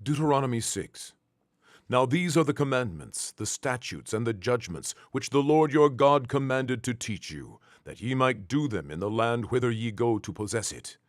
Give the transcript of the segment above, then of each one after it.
Deuteronomy 6. Now these are the commandments, the statutes, and the judgments, which the Lord your God commanded to teach you, that ye might do them in the land whither ye go to possess it,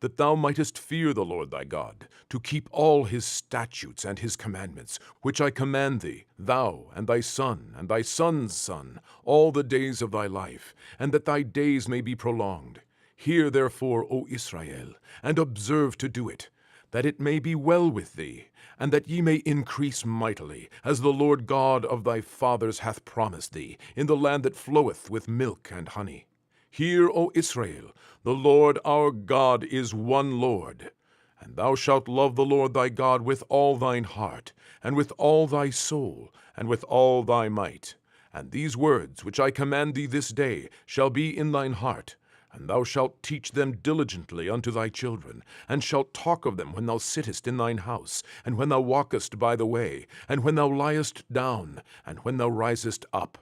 that thou mightest fear the Lord thy God, to keep all his statutes and his commandments, which I command thee, thou and thy son and thy son's son, all the days of thy life, and that thy days may be prolonged. Hear therefore, O Israel, and observe to do it, that it may be well with thee, and that ye may increase mightily, as the Lord God of thy fathers hath promised thee, in the land that floweth with milk and honey. Hear, O Israel, the Lord our God is one Lord. And thou shalt love the Lord thy God with all thine heart, and with all thy soul, and with all thy might. And these words which I command thee this day shall be in thine heart, and thou shalt teach them diligently unto thy children, and shalt talk of them when thou sittest in thine house, and when thou walkest by the way, and when thou liest down, and when thou risest up.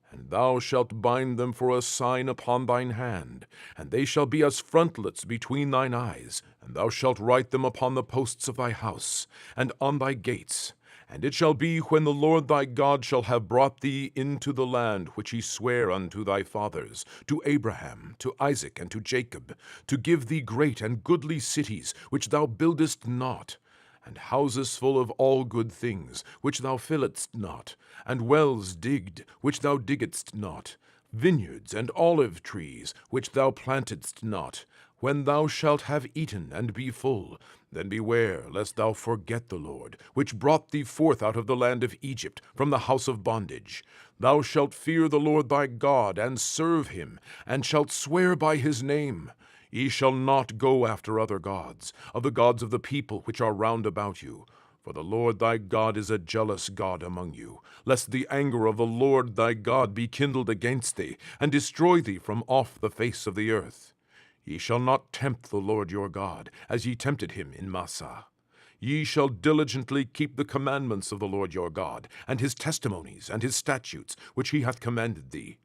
And thou shalt bind them for a sign upon thine hand, and they shall be as frontlets between thine eyes, and thou shalt write them upon the posts of thy house, and on thy gates. And it shall be, when the Lord thy God shall have brought thee into the land which he sware unto thy fathers, to Abraham, to Isaac, and to Jacob, to give thee great and goodly cities, which thou buildest not, and houses full of all good things, which thou filledst not, and wells digged, which thou diggedst not, vineyards and olive trees, which thou plantedst not. When thou shalt have eaten and be full, then beware lest thou forget the Lord, which brought thee forth out of the land of Egypt, from the house of bondage. Thou shalt fear the Lord thy God, and serve him, and shalt swear by his name. Ye shall not go after other gods, of the gods of the people which are round about you. For the Lord thy God is a jealous God among you, lest the anger of the Lord thy God be kindled against thee, and destroy thee from off the face of the earth. Ye shall not tempt the Lord your God, as ye tempted him in Massah. Ye shall diligently keep the commandments of the Lord your God, and his testimonies and his statutes, which he hath commanded thee.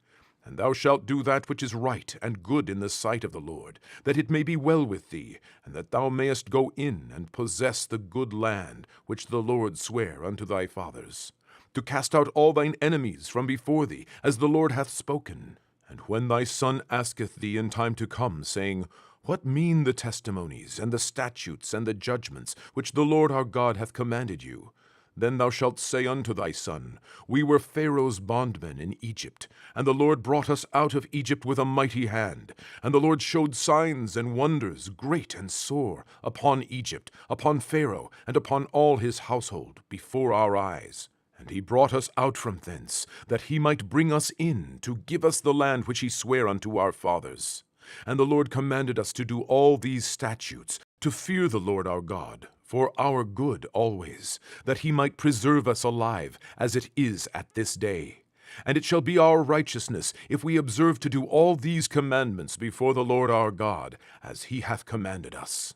And thou shalt do that which is right and good in the sight of the Lord, that it may be well with thee, and that thou mayest go in and possess the good land which the Lord sware unto thy fathers, to cast out all thine enemies from before thee, as the Lord hath spoken. And when thy son asketh thee in time to come, saying, What mean the testimonies, and the statutes, and the judgments, which the Lord our God hath commanded you? Then thou shalt say unto thy son, We were Pharaoh's bondmen in Egypt, and the Lord brought us out of Egypt with a mighty hand. And the Lord showed signs and wonders, great and sore, upon Egypt, upon Pharaoh, and upon all his household, before our eyes. And he brought us out from thence, that he might bring us in, to give us the land which he sware unto our fathers. And the Lord commanded us to do all these statutes, to fear the Lord our God, for our good always, that he might preserve us alive, as it is at this day. And it shall be our righteousness, if we observe to do all these commandments before the Lord our God, as he hath commanded us.